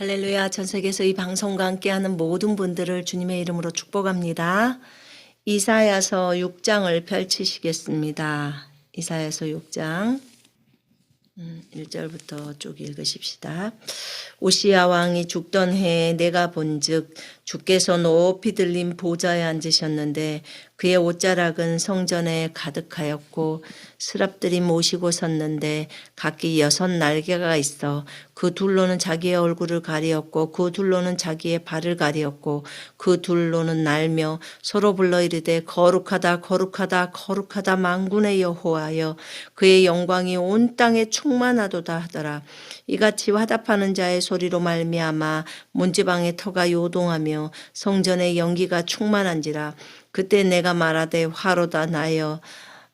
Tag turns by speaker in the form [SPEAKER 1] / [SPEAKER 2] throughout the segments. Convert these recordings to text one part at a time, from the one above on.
[SPEAKER 1] 할렐루야. 전 세계에서 이 방송과 함께하는 모든 분들을 주님의 이름으로 축복합니다. 이사야서 6장을 펼치시겠습니다. 이사야서 6장 1절부터 쭉 읽으십시다. 오시야 왕이 죽던 해에 내가 본즉 주께서 높이 들린 보좌에 앉으셨는데 그의 옷자락은 성전에 가득하였고 스랍들이 모시고 섰는데 각기 6 날개가 있어 그 둘로는 자기의 얼굴을 가리었고 그 둘로는 자기의 발을 가리었고 그 둘로는 날며 서로 불러 이르되 거룩하다 거룩하다 거룩하다 만군의 여호와여 그의 영광이 온 땅에 충만하도다 하더라. 이같이 화답하는 자의 소리로 말미암아 문지방의 터가 요동하며 성전의 연기가 충만한지라. 그때 내가 말하되 화로다 나여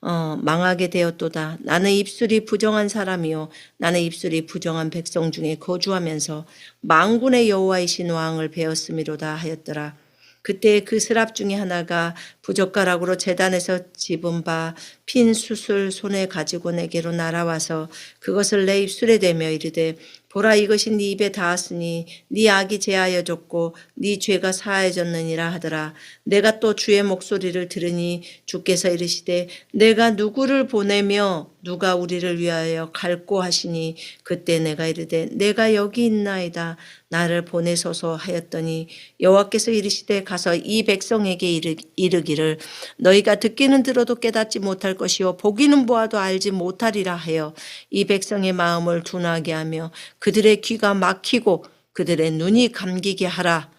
[SPEAKER 1] 망하게 되었도다. 나는 입술이 부정한 사람이요 나는 입술이 부정한 백성 중에 거주하면서 만군의 여호와이신 왕을 배웠음이로다 하였더라. 그때 그 스랍 중에 하나가 부젓가락으로 제단에서 집은 바 핀 숯을 손에 가지고 내게로 날아와서 그것을 내 입술에 대며 이르되 보라 이것이 네 입에 닿았으니 네 악이 제하여졌고 네 죄가 사하여졌느니라 하더라. 내가 또 주의 목소리를 들으니 주께서 이르시되 내가 누구를 보내며 누가 우리를 위하여 갈꼬 하시니 그때 내가 이르되 내가 여기 있나이다 나를 보내소서 하였더니 여호와께서 이르시되 가서 이 백성에게 이르기를 너희가 듣기는 들어도 깨닫지 못할 것이요 보기는 보아도 알지 못하리라 하여 이 백성의 마음을 둔하게 하며 그들의 귀가 막히고 그들의 눈이 감기게 하라.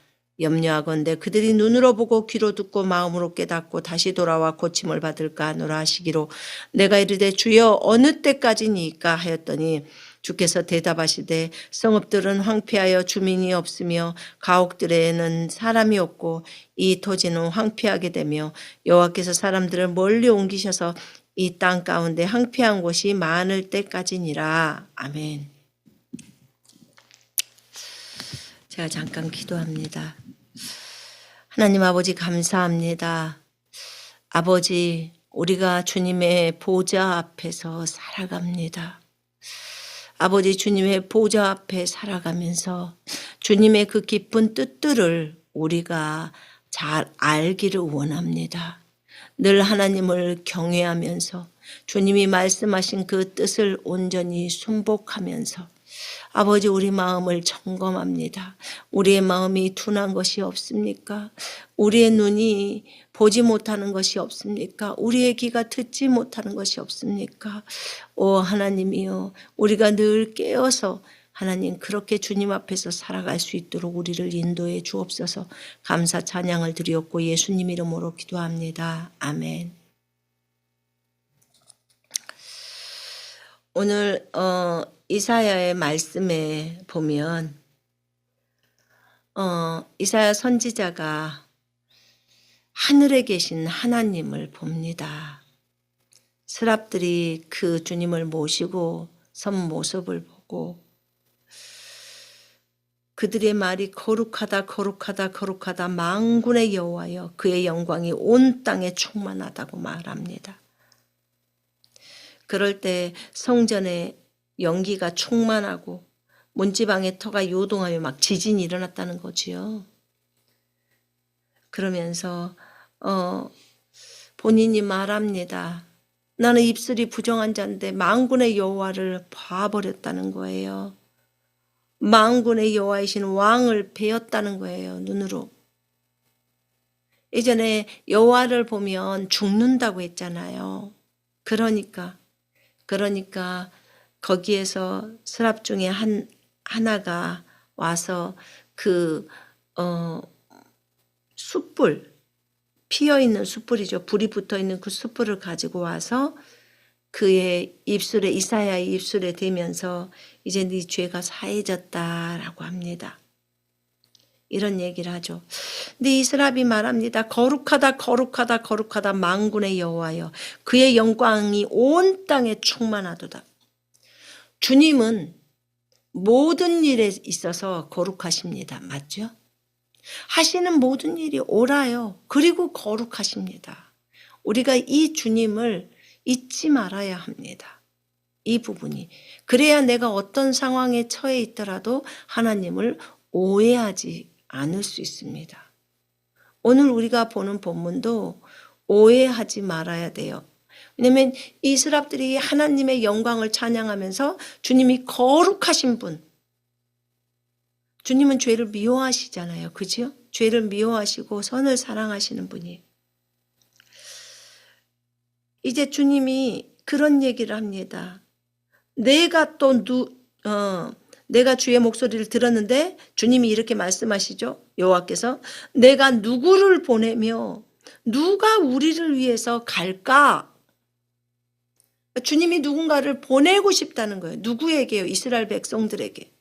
[SPEAKER 1] 염려하건대 그들이 눈으로 보고 귀로 듣고 마음으로 깨닫고 다시 돌아와 고침을 받을까 하노라 하시기로 내가 이르되 주여 어느 때까지니까 하였더니 주께서 대답하시되 성읍들은 황폐하여 주민이 없으며 가옥들에는 사람이 없고 이 토지는 황폐하게 되며 여호와께서 사람들을 멀리 옮기셔서 이 땅 가운데 황폐한 곳이 많을 때까지니라. 아멘. 제가 잠깐 기도합니다. 하나님 아버지 감사합니다. 아버지 우리가 주님의 보좌 앞에서 살아갑니다. 아버지 주님의 보좌 앞에 살아가면서 주님의 그 깊은 뜻들을 우리가 잘 알기를 원합니다. 늘 하나님을 경외하면서 주님이 말씀하신 그 뜻을 온전히 순복하면서 아버지 우리 마음을 점검합니다. 우리의 마음이 둔한 것이 없습니까? 우리의 눈이 보지 못하는 것이 없습니까? 우리의 귀가 듣지 못하는 것이 없습니까? 오 하나님이여 우리가 늘 깨어서 하나님 그렇게 주님 앞에서 살아갈 수 있도록 우리를 인도해 주옵소서. 감사 찬양을 드리옵고 예수님 이름으로 기도합니다. 아멘. 오늘 이사야의 말씀에 보면 이사야 선지자가 하늘에 계신 하나님을 봅니다. 스랍들이 그 주님을 모시고 선 모습을 보고 그들의 말이 거룩하다 거룩하다 거룩하다 만군의 여호와여 그의 영광이 온 땅에 충만하다고 말합니다. 그럴 때 성전에 연기가 충만하고 문지방의 터가 요동하며 막 지진이 일어났다는 거지요. 그러면서 본인이 말합니다. 나는 입술이 부정한 자인데 만군의 여호와를 봐버렸다는 거예요. 만군의 여호와이신 왕을 배웠다는 거예요. 눈으로. 예전에 여호와를 보면 죽는다고 했잖아요. 그러니까 거기에서 스랍 중에 하나가 와서 그 숯불 피어있는 숯불이죠. 불이 붙어있는 그 숯불을 가지고 와서 그의 입술에 이사야의 입술에 대면서 이제 네 죄가 사해졌다라고 합니다. 이런 얘기를 하죠. 근데 이 스랍이 말합니다. 거룩하다 거룩하다 거룩하다 만군의 여호와여 그의 영광이 온 땅에 충만하도다. 주님은 모든 일에 있어서 거룩하십니다. 맞죠? 하시는 모든 일이 옳아요. 그리고 거룩하십니다. 우리가 이 주님을 잊지 말아야 합니다. 이 부분이. 그래야 내가 어떤 상황에 처해 있더라도 하나님을 오해하지 않을 수 있습니다. 오늘 우리가 보는 본문도 오해하지 말아야 돼요. 왜냐하면 이 사람들이 하나님의 영광을 찬양하면서 주님이 거룩하신 분, 주님은 죄를 미워하시잖아요. 그죠? 죄를 미워하시고 선을 사랑하시는 분이에요. 이제 주님이 그런 얘기를 합니다. 내가 주의 목소리를 들었는데 주님이 이렇게 말씀하시죠. 여호와께서 내가 누구를 보내며 누가 우리를 위해서 갈까? 주님이 누군가를 보내고 싶다는 거예요. 누구에게요? 이스라엘 백성들에게.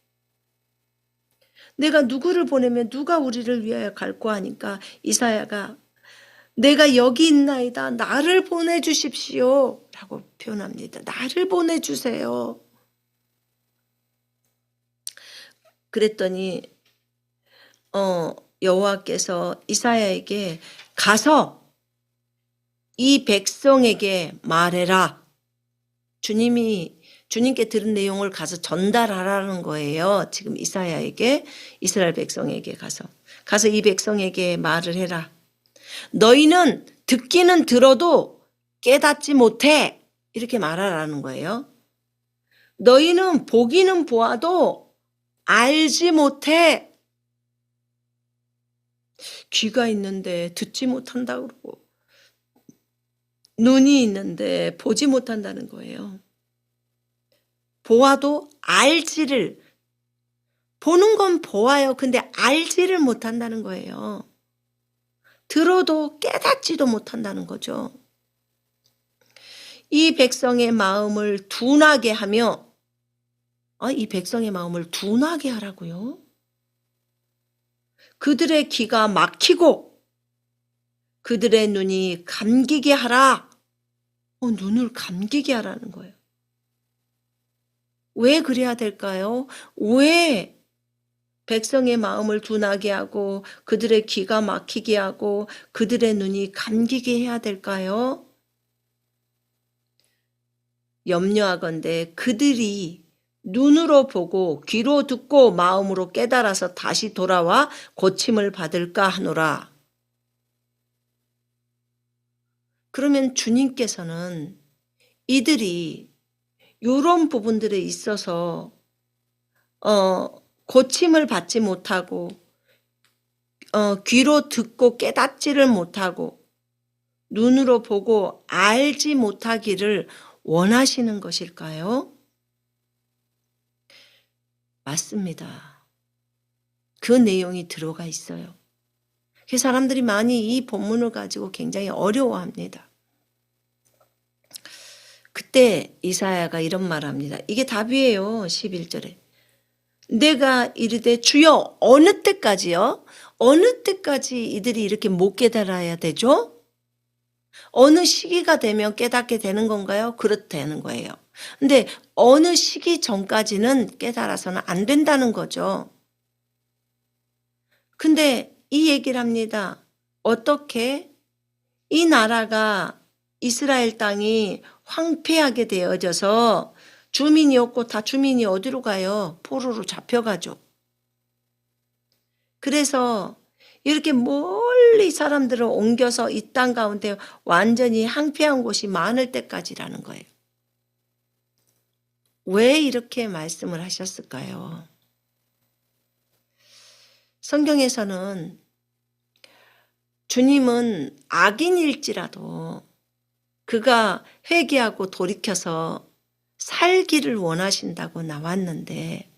[SPEAKER 1] 내가 누구를 보내면 누가 우리를 위하여 갈까 하니까 이사야가 내가 여기 있나이다. 나를 보내주십시오. 라고 표현합니다. 나를 보내주세요. 그랬더니 여호와께서 이사야에게 가서 이 백성에게 말해라. 주님께 들은 내용을 가서 전달하라는 거예요. 지금 이사야에게, 이스라엘 백성에게 가서 이 백성에게 말을 해라. 너희는 듣기는 들어도 깨닫지 못해. 이렇게 말하라는 거예요. 너희는 보기는 보아도 알지 못해. 귀가 있는데 듣지 못한다 그러고 눈이 있는데 보지 못한다는 거예요. 보아도 알지를, 보는 건 보아요. 근데 알지를 못한다는 거예요. 들어도 깨닫지도 못한다는 거죠. 이 백성의 마음을 둔하게 하며, 이 백성의 마음을 둔하게 하라고요? 그들의 귀가 막히고 그들의 눈이 감기게 하라. 눈을 감기게 하라는 거예요. 왜 그래야 될까요? 왜 백성의 마음을 둔하게 하고 그들의 귀가 막히게 하고 그들의 눈이 감기게 해야 될까요? 염려하건대 그들이 눈으로 보고 귀로 듣고 마음으로 깨달아서 다시 돌아와 고침을 받을까 하노라. 그러면 주님께서는 이들이 이런 부분들에 있어서 고침을 받지 못하고 귀로 듣고 깨닫지를 못하고 눈으로 보고 알지 못하기를 원하시는 것일까요? 맞습니다. 그 내용이 들어가 있어요. 그 사람들이 많이 이 본문을 가지고 굉장히 어려워합니다. 그때 이사야가 이런 말을 합니다. 이게 답이에요. 11절에. 내가 이르되 주여 어느 때까지요? 어느 때까지 이들이 이렇게 못 깨달아야 되죠? 어느 시기가 되면 깨닫게 되는 건가요? 그렇다는 거예요. 근데 어느 시기 전까지는 깨달아서는 안 된다는 거죠. 근데 이 얘기를 합니다. 어떻게 이 나라가 이스라엘 땅이 황폐하게 되어져서 주민이 없고 다 주민이 어디로 가요? 포로로 잡혀가죠. 그래서 이렇게 멀리 사람들을 옮겨서 이 땅 가운데 완전히 황폐한 곳이 많을 때까지라는 거예요. 왜 이렇게 말씀을 하셨을까요? 성경에서는 주님은 악인일지라도 그가 회개하고 돌이켜서 살기를 원하신다고 나왔는데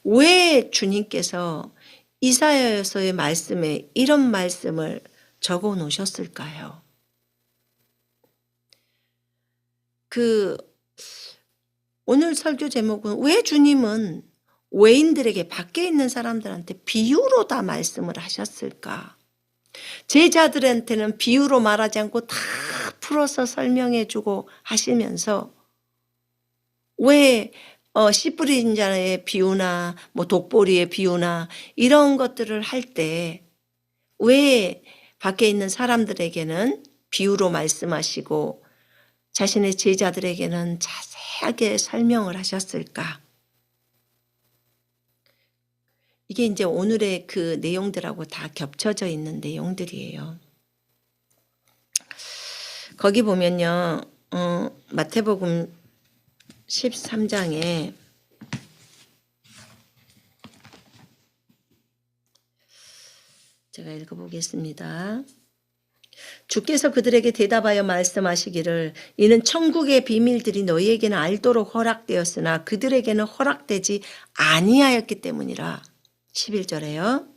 [SPEAKER 1] 왜 주님께서 이사야서의 말씀에 이런 말씀을 적어 놓으셨을까요? 오늘 설교 제목은 왜 주님은 외인들에게 밖에 있는 사람들한테 비유로 다 말씀을 하셨을까? 제자들한테는 비유로 말하지 않고 다 풀어서 설명해 주고 하시면서 왜 씨 뿌린 자의 비유나 독보리의 비유나 이런 것들을 할 때 왜 밖에 있는 사람들에게는 비유로 말씀하시고 자신의 제자들에게는 자세하게 설명을 하셨을까? 이게 이제 오늘의 그 내용들하고 다 겹쳐져 있는 내용들이에요. 거기 보면요. 마태복음 13장에 제가 읽어보겠습니다. 주께서 그들에게 대답하여 말씀하시기를 이는 천국의 비밀들이 너희에게는 알도록 허락되었으나 그들에게는 허락되지 아니하였기 때문이라. 11절에요.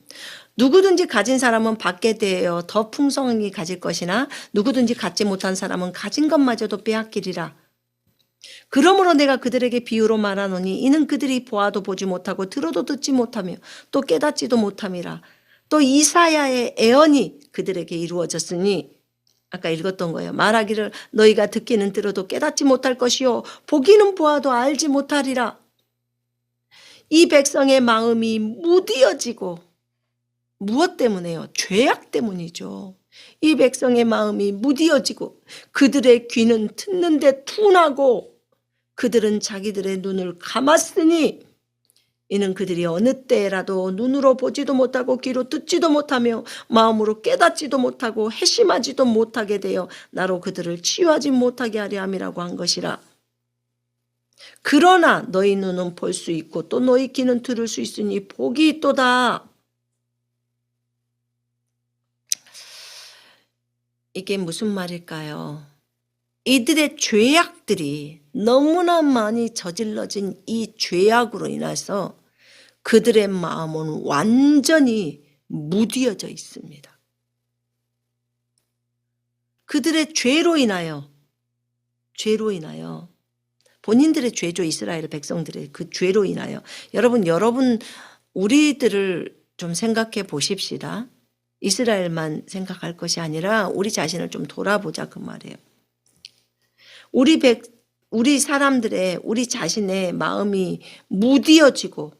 [SPEAKER 1] 누구든지 가진 사람은 받게 되어 더 풍성히 가질 것이나 누구든지 갖지 못한 사람은 가진 것마저도 빼앗기리라. 그러므로 내가 그들에게 비유로 말하노니 이는 그들이 보아도 보지 못하고 들어도 듣지 못하며 또 깨닫지도 못함이라. 또 이사야의 애언이 그들에게 이루어졌으니 아까 읽었던 거예요. 말하기를 너희가 듣기는 들어도 깨닫지 못할 것이요 보기는 보아도 알지 못하리라. 이 백성의 마음이 무디어지고 무엇 때문에요? 죄악 때문이죠. 이 백성의 마음이 무디어지고 그들의 귀는 듣는데 둔하고 그들은 자기들의 눈을 감았으니 이는 그들이 어느 때라도 눈으로 보지도 못하고 귀로 듣지도 못하며 마음으로 깨닫지도 못하고 회심하지도 못하게 되어 나로 그들을 치유하지 못하게 하려 함이라고 한 것이라. 그러나 너희 눈은 볼 수 있고 또 너희 귀는 들을 수 있으니 복이 있도다. 이게 무슨 말일까요? 이들의 죄악들이 너무나 많이 저질러진 이 죄악으로 인해서 그들의 마음은 완전히 무디어져 있습니다. 그들의 죄로 인하여 본인들의 죄죠. 이스라엘 백성들의 그 죄로 인하여 여러분 우리들을 좀 생각해 보십시다. 이스라엘만 생각할 것이 아니라 우리 자신을 좀 돌아보자 그 말이에요. 우리 사람들의 우리 자신의 마음이 무디어지고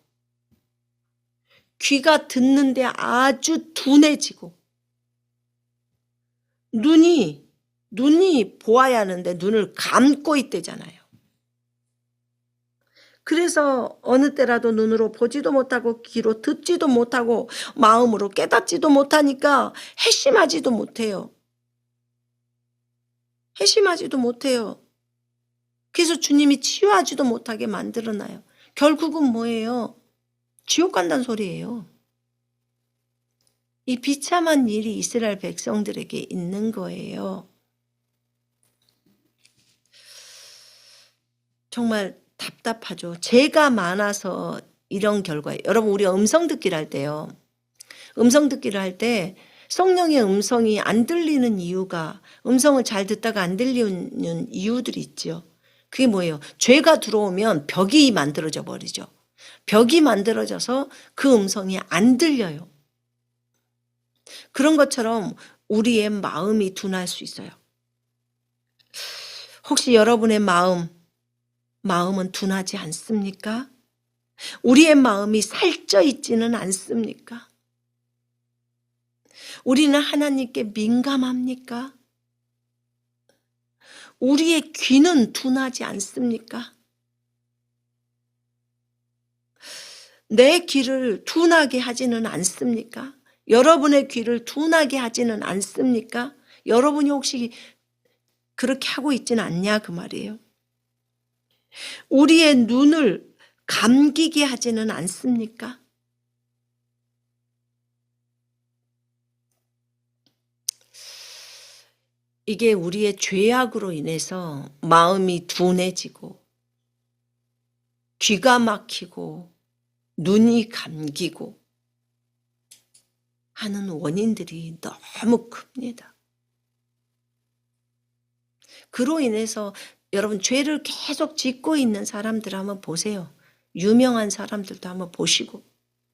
[SPEAKER 1] 귀가 듣는데 아주 둔해지고 눈이 보아야 하는데 눈을 감고 있대잖아요. 그래서 어느 때라도 눈으로 보지도 못하고 귀로 듣지도 못하고 마음으로 깨닫지도 못하니까 회심하지도 못해요. 그래서 주님이 치유하지도 못하게 만들어놔요. 결국은 뭐예요? 지옥 간다는 소리예요. 이 비참한 일이 이스라엘 백성들에게 있는 거예요. 정말 답답하죠. 죄가 많아서 이런 결과예요. 여러분 우리 음성 듣기를 할 때요. 음성 듣기를 할 때 성령의 음성이 안 들리는 이유가 음성을 잘 듣다가 안 들리는 이유들이 있죠. 그게 뭐예요? 죄가 들어오면 벽이 만들어져 버리죠. 벽이 만들어져서 그 음성이 안 들려요. 그런 것처럼 우리의 마음이 둔할 수 있어요. 혹시 여러분의 마음은 둔하지 않습니까? 우리의 마음이 살쪄 있지는 않습니까? 우리는 하나님께 민감합니까? 우리의 귀는 둔하지 않습니까? 내 귀를 둔하게 하지는 않습니까? 여러분의 귀를 둔하게 하지는 않습니까? 여러분이 혹시 그렇게 하고 있지는 않냐 그 말이에요. 우리의 눈을 감기게 하지는 않습니까? 이게 우리의 죄악으로 인해서 마음이 둔해지고 귀가 막히고 눈이 감기고 하는 원인들이 너무 큽니다. 그로 인해서 여러분 죄를 계속 짓고 있는 사람들 한번 보세요. 유명한 사람들도 한번 보시고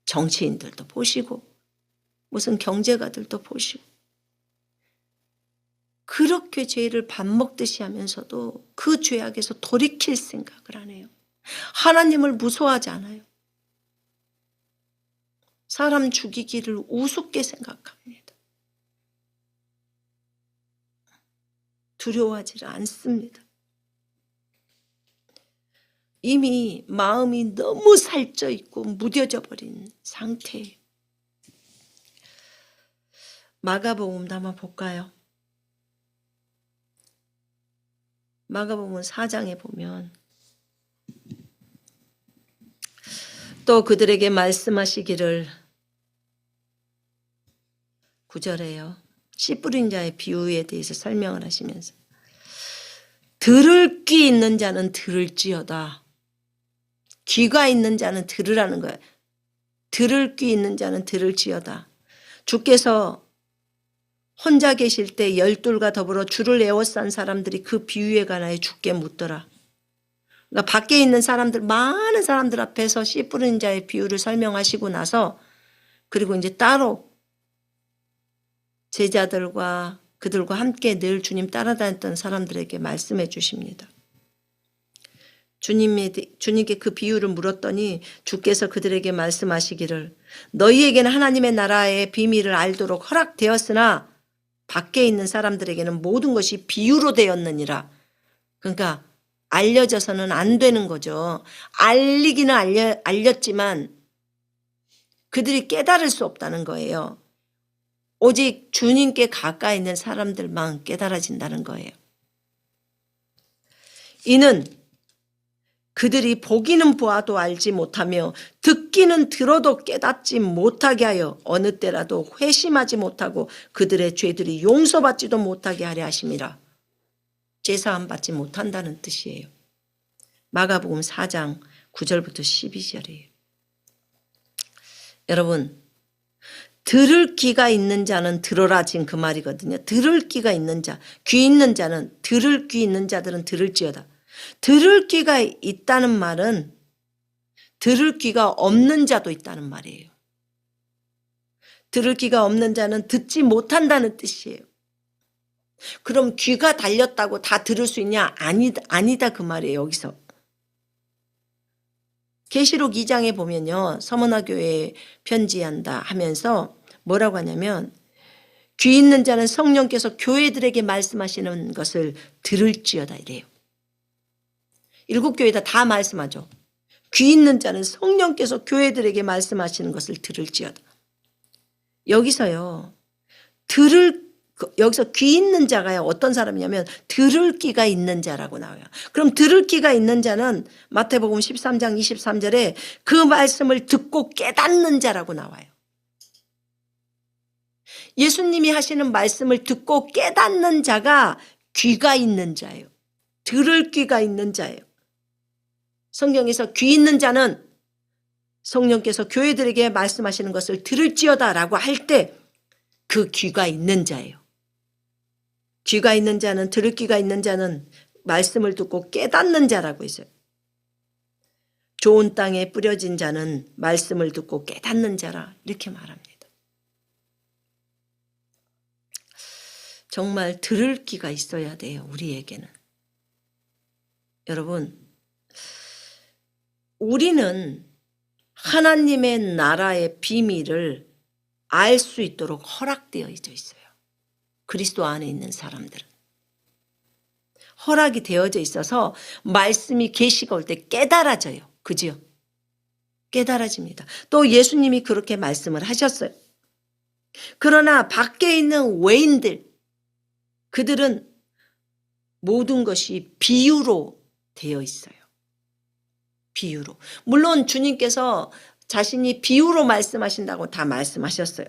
[SPEAKER 1] 정치인들도 보시고 무슨 경제가들도 보시고 그렇게 죄를 밥 먹듯이 하면서도 그 죄악에서 돌이킬 생각을 안 해요. 하나님을 무서워하지 않아요. 사람 죽이기를 우습게 생각합니다. 두려워하지 않습니다. 이미 마음이 너무 살쪄 있고 무뎌져 버린 상태예요. 마가복음도 한번 볼까요? 마가복음 4장에 보면 또 그들에게 말씀하시기를 9절에요. 씨 뿌린 자의 비유에 대해서 설명을 하시면서 들을 귀 있는 자는 들을지어다. 귀가 있는 자는 들으라는 거예요. 들을 귀 있는 자는 들을지어다. 주께서 혼자 계실 때 12과 더불어 주를 에워싼 사람들이 그 비유에 관하여 주께 묻더라. 그러니까 밖에 있는 사람들, 많은 사람들 앞에서 씨 뿌린 자의 비유를 설명하시고 나서 그리고 이제 따로 제자들과 그들과 함께 늘 주님 따라다녔던 사람들에게 말씀해 주십니다. 주님께 그 비유를 물었더니 주께서 그들에게 말씀하시기를 너희에게는 하나님의 나라의 비밀을 알도록 허락되었으나 밖에 있는 사람들에게는 모든 것이 비유로 되었느니라. 그러니까 알려져서는 안 되는 거죠. 알리기는 알렸지만 그들이 깨달을 수 없다는 거예요. 오직 주님께 가까이 있는 사람들만 깨달아진다는 거예요. 이는 그들이 보기는 보아도 알지 못하며 듣기는 들어도 깨닫지 못하게 하여 어느 때라도 회심하지 못하고 그들의 죄들이 용서받지도 못하게 하려 하심이라. 제사함 받지 못한다는 뜻이에요. 마가복음 4장 9절부터 12절이에요. 여러분, 들을 귀가 있는 자는 들어라 지금 그 말이거든요. 들을 귀가 있는 자, 귀 있는 자는 들을 귀 있는 자들은 들을지어다. 들을 귀가 있다는 말은 들을 귀가 없는 자도 있다는 말이에요. 들을 귀가 없는 자는 듣지 못한다는 뜻이에요. 그럼 귀가 달렸다고 다 들을 수 있냐? 아니다 그 말이에요. 여기서. 계시록 2장에 보면요. 서머나 교회에 편지한다 하면서 뭐라고 하냐면 귀 있는 자는 성령께서 교회들에게 말씀하시는 것을 들을지어다 이래요. 7교회다 다 말씀하죠. 귀 있는 자는 성령께서 교회들에게 말씀하시는 것을 들을지어다. 여기서요. 여기서 귀 있는 자가 어떤 사람이냐면 들을 귀가 있는 자라고 나와요. 그럼 들을 귀가 있는 자는 마태복음 13장 23절에 그 말씀을 듣고 깨닫는 자라고 나와요. 예수님이 하시는 말씀을 듣고 깨닫는 자가 귀가 있는 자예요. 들을 귀가 있는 자예요. 성경에서 귀 있는 자는 성령께서 교회들에게 말씀하시는 것을 들을지어다라고 할 때 그 귀가 있는 자예요. 귀가 있는 자는 들을 귀가 있는 자는 말씀을 듣고 깨닫는 자라고 있어요. 좋은 땅에 뿌려진 자는 말씀을 듣고 깨닫는 자라 이렇게 말합니다. 정말 들을 귀가 있어야 돼요. 우리에게는. 여러분, 우리는 하나님의 나라의 비밀을 알 수 있도록 허락되어져 있어요. 그리스도 안에 있는 사람들은. 허락이 되어져 있어서 말씀이 계시가 올 때 깨달아져요. 그지요? 깨달아집니다. 또 예수님이 그렇게 말씀을 하셨어요. 그러나 밖에 있는 외인들, 그들은 모든 것이 비유로 되어 있어요. 비유로. 물론 주님께서 자신이 비유로 말씀하신다고 다 말씀하셨어요.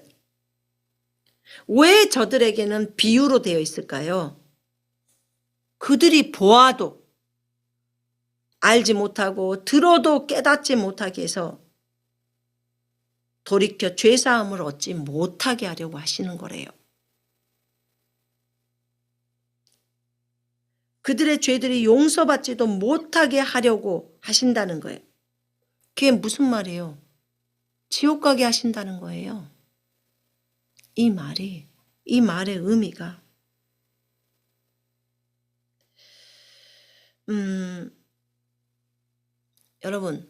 [SPEAKER 1] 왜 저들에게는 비유로 되어 있을까요? 그들이 보아도 알지 못하고 들어도 깨닫지 못하게 해서 돌이켜 죄사함을 얻지 못하게 하려고 하시는 거래요. 그들의 죄들이 용서받지도 못하게 하려고 하신다는 거예요. 그게 무슨 말이에요? 지옥 가게 하신다는 거예요. 이 말의 의미가 여러분,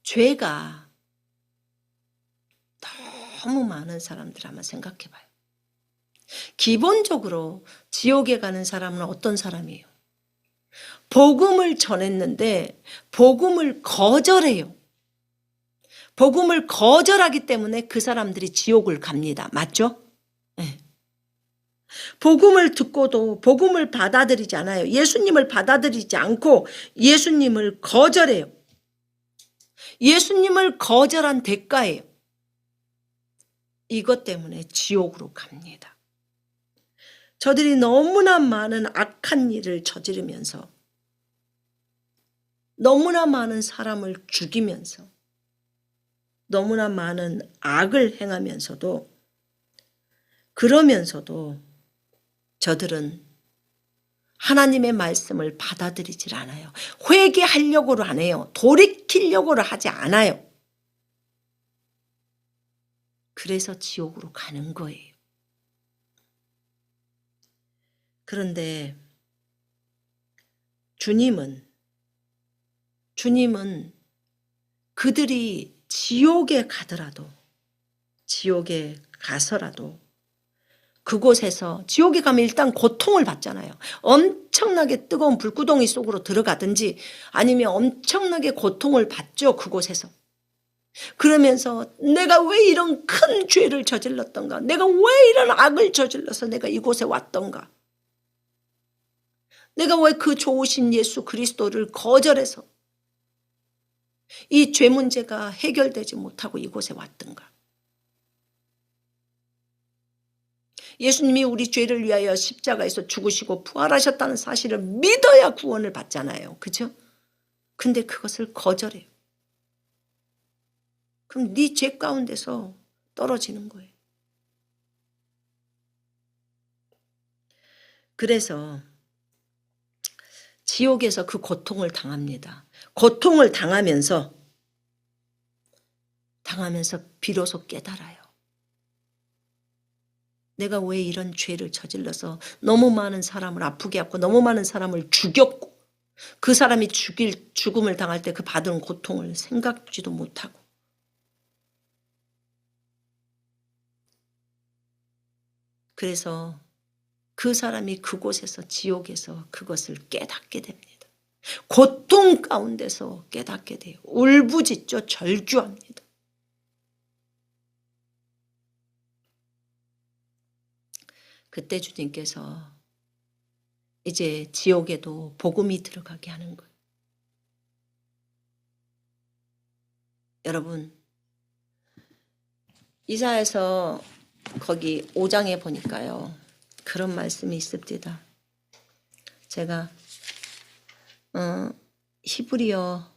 [SPEAKER 1] 죄가 너무 많은 사람들 한번 생각해 봐요. 기본적으로 지옥에 가는 사람은 어떤 사람이에요? 복음을 전했는데 복음을 거절해요. 복음을 거절하기 때문에 그 사람들이 지옥을 갑니다. 맞죠? 네. 복음을 듣고도 복음을 받아들이지 않아요. 예수님을 받아들이지 않고 예수님을 거절해요. 예수님을 거절한 대가예요. 이것 때문에 지옥으로 갑니다. 저들이 너무나 많은 악한 일을 저지르면서 너무나 많은 사람을 죽이면서 너무나 많은 악을 행하면서도 그러면서도 저들은 하나님의 말씀을 받아들이질 않아요. 회개하려고를 안 해요. 돌이키려고를 하지 않아요. 그래서 지옥으로 가는 거예요. 그런데 주님은 그들이 지옥에 가더라도 지옥에 가서라도 그곳에서 지옥에 가면 일단 고통을 받잖아요. 엄청나게 뜨거운 불구덩이 속으로 들어가든지 아니면 엄청나게 고통을 받죠. 그곳에서. 그러면서 내가 왜 이런 큰 죄를 저질렀던가, 내가 왜 이런 악을 저질러서 내가 이곳에 왔던가, 내가 왜 그 좋으신 예수 그리스도를 거절해서 이 죄 문제가 해결되지 못하고 이곳에 왔던가. 예수님이 우리 죄를 위하여 십자가에서 죽으시고 부활하셨다는 사실을 믿어야 구원을 받잖아요. 그죠? 근데 그것을 거절해요. 그럼 네 죄 가운데서 떨어지는 거예요. 그래서 지옥에서 그 고통을 당합니다. 고통을 당하면서 비로소 깨달아요. 내가 왜 이런 죄를 저질러서 너무 많은 사람을 아프게 하고 너무 많은 사람을 죽였고 그 사람이 죽음을 당할 때 그 받은 고통을 생각지도 못하고 그래서 그 사람이 그곳에서 지옥에서 그것을 깨닫게 됩니다. 고통 가운데서 깨닫게 돼요. 울부짖죠. 절규합니다. 그때 주님께서 이제 지옥에도 복음이 들어가게 하는 거예요. 여러분, 이사야서 거기 5장에 보니까요. 그런 말씀이 있습니다. 제가 히브리어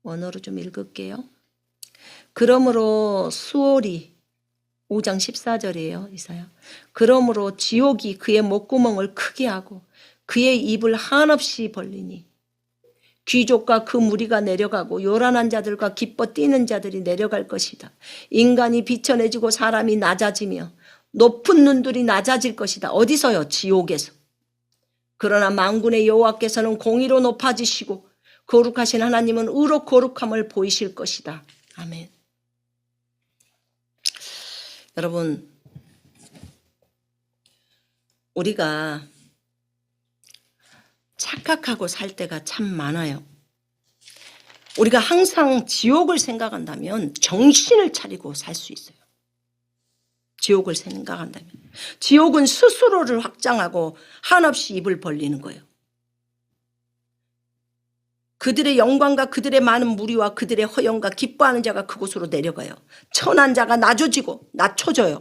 [SPEAKER 1] 원어로 좀 읽을게요. 그러므로 수월이 5장 14절이에요. 이사야. 그러므로 지옥이 그의 목구멍을 크게 하고 그의 입을 한없이 벌리니 귀족과 그 무리가 내려가고 요란한 자들과 기뻐 뛰는 자들이 내려갈 것이다. 인간이 비천해지고 사람이 낮아지며 높은 눈들이 낮아질 것이다. 어디서요? 지옥에서. 그러나 만군의 여호와께서는 공의로 높아지시고 거룩하신 하나님은 의로 거룩함을 보이실 것이다. 아멘. 여러분, 우리가 착각하고 살 때가 참 많아요. 우리가 항상 지옥을 생각한다면 정신을 차리고 살 수 있어요. 지옥을 생각한다면. 지옥은 스스로를 확장하고 한없이 입을 벌리는 거예요. 그들의 영광과 그들의 많은 무리와 그들의 허영과 기뻐하는 자가 그곳으로 내려가요. 천한 자가 낮춰져요.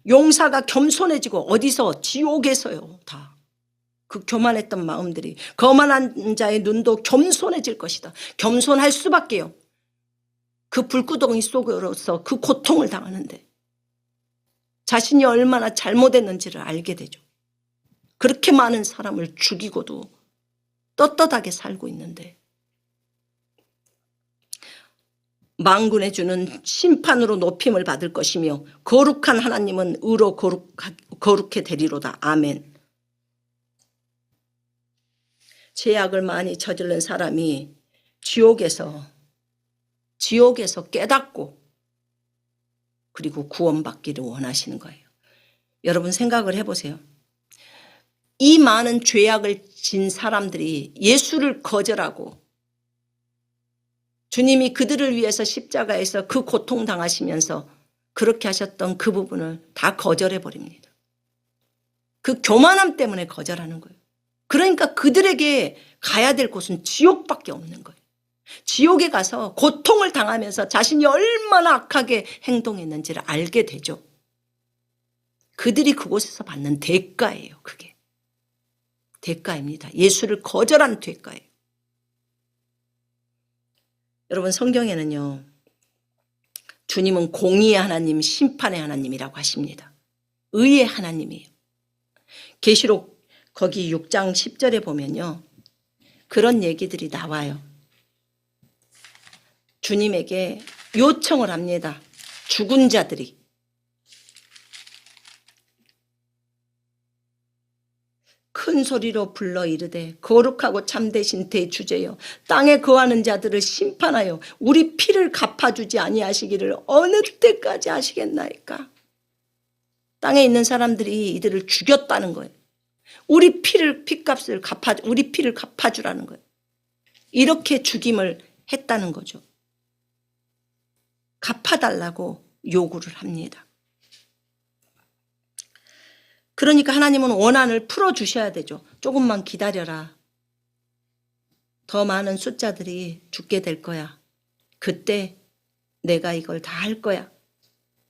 [SPEAKER 1] 용사가 겸손해지고 어디서? 지옥에서요. 다. 그 교만했던 마음들이 거만한 자의 눈도 겸손해질 것이다. 겸손할 수밖에요. 그 불구덩이 속으로서 그 고통을 당하는데 자신이 얼마나 잘못했는지를 알게 되죠. 그렇게 많은 사람을 죽이고도 떳떳하게 살고 있는데 만군의 주는 심판으로 높임을 받을 것이며 거룩한 하나님은 의로 거룩해 되리로다. 아멘. 죄악을 많이 저지른 사람이 지옥에서 깨닫고 그리고 구원받기를 원하시는 거예요. 여러분 생각을 해보세요. 이 많은 죄악을 진 사람들이 예수를 거절하고 주님이 그들을 위해서 십자가에서 그 고통당하시면서 그렇게 하셨던 그 부분을 다 거절해버립니다. 그 교만함 때문에 거절하는 거예요. 그러니까 그들에게 가야 될 곳은 지옥밖에 없는 거예요. 지옥에 가서 고통을 당하면서 자신이 얼마나 악하게 행동했는지를 알게 되죠. 그들이 그곳에서 받는 대가예요. 그게 대가입니다. 예수를 거절한 대가예요. 여러분, 성경에는요, 주님은 공의의 하나님, 심판의 하나님이라고 하십니다. 의의 하나님이에요. 계시록 거기 6장 10절에 보면요, 그런 얘기들이 나와요. 주님에게 요청을 합니다. 죽은 자들이. 큰 소리로 불러 이르되 거룩하고 참되신 대주제여, 땅에 거하는 자들을 심판하여 우리 피를 갚아주지 아니하시기를 어느 때까지 하시겠나이까. 땅에 있는 사람들이 이들을 죽였다는 거예요. 우리 피를, 우리 피를 갚아주라는 거예요. 이렇게 죽임을 했다는 거죠. 갚아달라고 요구를 합니다. 그러니까 하나님은 원한을 풀어주셔야 되죠. 조금만 기다려라. 더 많은 숫자들이 죽게 될 거야. 그때 내가 이걸 다 할 거야.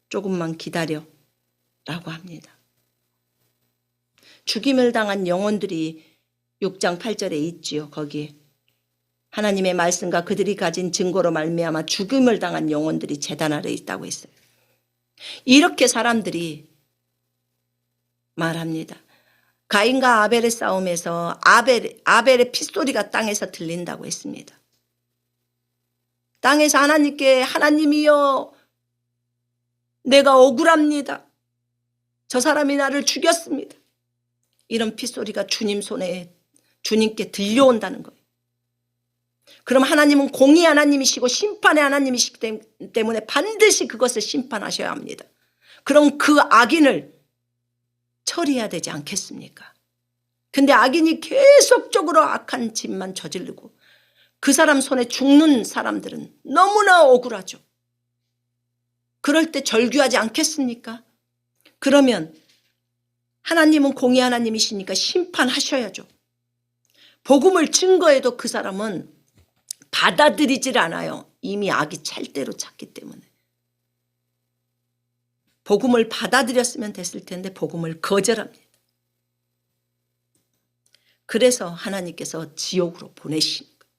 [SPEAKER 1] 조금만 기다려. 라고 합니다. 죽임을 당한 영혼들이 6장 8절에 있지요. 거기에 하나님의 말씀과 그들이 가진 증거로 말미암아 죽임을 당한 영혼들이 제단 아래에 있다고 했어요. 이렇게 사람들이 말합니다. 가인과 아벨의 싸움에서 아벨의 핏소리가 땅에서 들린다고 했습니다. 땅에서 하나님께 하나님이여 내가 억울합니다. 저 사람이 나를 죽였습니다. 이런 핏소리가 주님 손에 주님께 들려온다는 거예요. 그럼 하나님은 공의 하나님이시고 심판의 하나님이시기 때문에 반드시 그것을 심판하셔야 합니다. 그럼 그 악인을 처리해야 되지 않겠습니까? 근데 악인이 계속적으로 악한 짓만 저지르고 그 사람 손에 죽는 사람들은 너무나 억울하죠. 그럴 때 절규하지 않겠습니까? 그러면 하나님은 공의 하나님이시니까 심판하셔야죠. 복음을 증거해도 그 사람은 받아들이질 않아요. 이미 악이 찰대로 찼기 때문에. 복음을 받아들였으면 됐을 텐데 복음을 거절합니다. 그래서 하나님께서 지옥으로 보내신 거예요.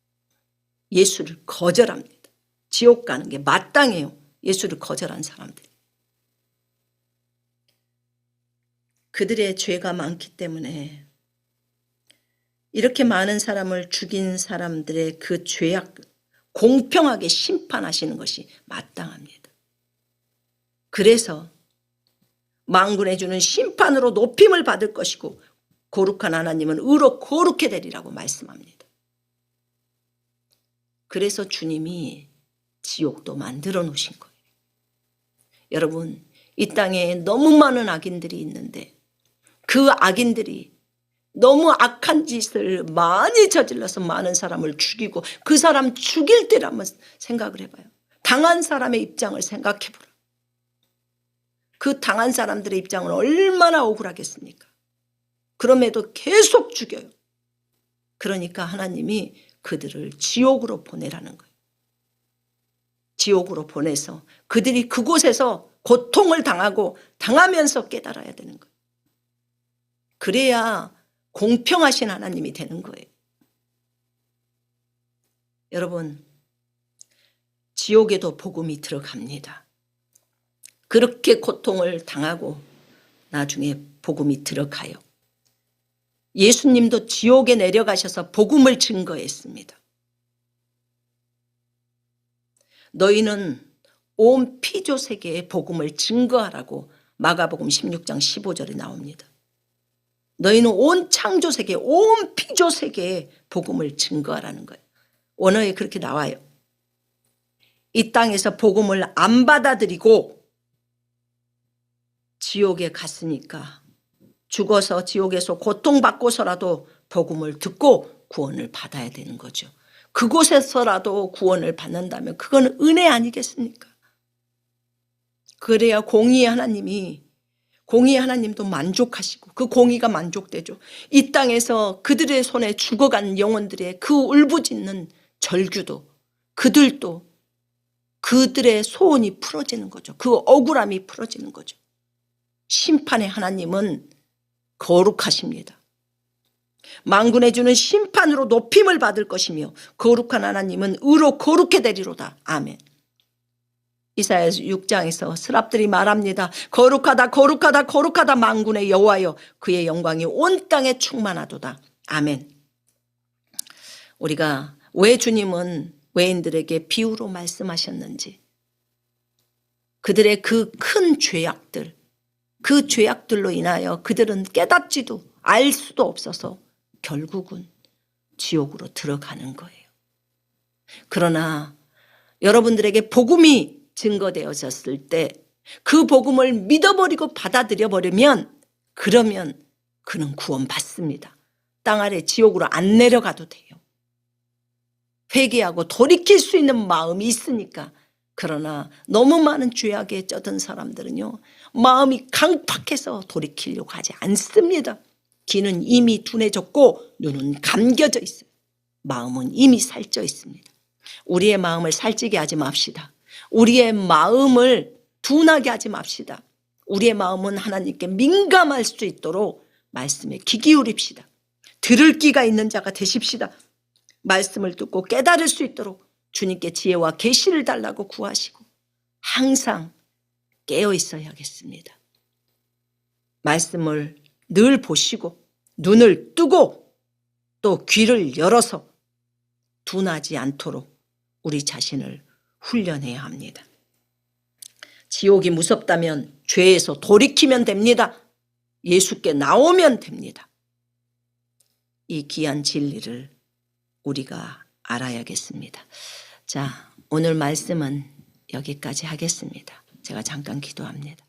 [SPEAKER 1] 예수를 거절합니다. 지옥 가는 게 마땅해요. 예수를 거절한 사람들이. 그들의 죄가 많기 때문에 이렇게 많은 사람을 죽인 사람들의 그 죄악 공평하게 심판하시는 것이 마땅합니다. 그래서 만군의 주는 심판으로 높임을 받을 것이고 거룩한 하나님은 의로 거룩해 되리라고 말씀합니다. 그래서 주님이 지옥도 만들어 놓으신 거예요. 여러분, 이 땅에 너무 많은 악인들이 있는데 그 악인들이 너무 악한 짓을 많이 저질러서 많은 사람을 죽이고 그 사람 죽일 때를 한번 생각을 해봐요. 당한 사람의 입장을 생각해보라. 그 당한 사람들의 입장은 얼마나 억울하겠습니까? 그럼에도 계속 죽여요. 그러니까 하나님이 그들을 지옥으로 보내라는 거예요. 지옥으로 보내서 그들이 그곳에서 고통을 당하면서 깨달아야 되는 거예요. 그래야 공평하신 하나님이 되는 거예요. 여러분, 지옥에도 복음이 들어갑니다. 그렇게 고통을 당하고 나중에 복음이 들어가요. 예수님도 지옥에 내려가셔서 복음을 증거했습니다. 너희는 온 피조 세계에 복음을 증거하라고 마가복음 16장 15절에 나옵니다. 너희는 온 창조 세계, 온 피조 세계에 복음을 증거하라는 거예요. 원어에 그렇게 나와요. 이 땅에서 복음을 안 받아들이고 지옥에 갔으니까 죽어서 지옥에서 고통받고서라도 복음을 듣고 구원을 받아야 되는 거죠. 그곳에서라도 구원을 받는다면 그건 은혜 아니겠습니까? 그래야 공의의 하나님도 만족하시고 그 공의가 만족되죠. 이 땅에서 그들의 손에 죽어간 영혼들의 그 울부짖는 절규도 그들도 그들의 소원이 풀어지는 거죠. 그 억울함이 풀어지는 거죠. 심판의 하나님은 거룩하십니다. 만군의 주는 심판으로 높임을 받을 것이며 거룩한 하나님은 의로 거룩해 되리로다. 아멘. 이사야서 6장에서 스랍들이 말합니다. 거룩하다 거룩하다 거룩하다 만군의 여호와여 그의 영광이 온 땅에 충만하도다. 아멘. 우리가 왜 주님은 외인들에게 비유로 말씀하셨는지, 그들의 그 큰 죄악들, 그 죄악들로 인하여 그들은 깨닫지도 알 수도 없어서 결국은 지옥으로 들어가는 거예요. 그러나 여러분들에게 복음이 증거되어졌을 때 그 복음을 믿어버리고 받아들여버리면 그러면 그는 구원받습니다. 땅 아래 지옥으로 안 내려가도 돼요. 회개하고 돌이킬 수 있는 마음이 있으니까. 그러나 너무 많은 죄악에 쩌든 사람들은요, 마음이 강팍해서 돌이키려고 하지 않습니다. 귀는 이미 둔해졌고 눈은 감겨져 있어요. 마음은 이미 살쪄 있습니다. 우리의 마음을 살찌게 하지 맙시다. 우리의 마음을 둔하게 하지 맙시다. 우리의 마음은 하나님께 민감할 수 있도록 말씀에 귀 기울입시다. 들을 귀가 있는 자가 되십시다. 말씀을 듣고 깨달을 수 있도록 주님께 지혜와 계시를 달라고 구하시고 항상 깨어 있어야겠습니다. 말씀을 늘 보시고 눈을 뜨고 또 귀를 열어서 둔하지 않도록 우리 자신을 훈련해야 합니다. 지옥이 무섭다면 죄에서 돌이키면 됩니다. 예수께 나오면 됩니다. 이 귀한 진리를 우리가 알아야겠습니다. 자, 오늘 말씀은 여기까지 하겠습니다. 제가 잠깐 기도합니다.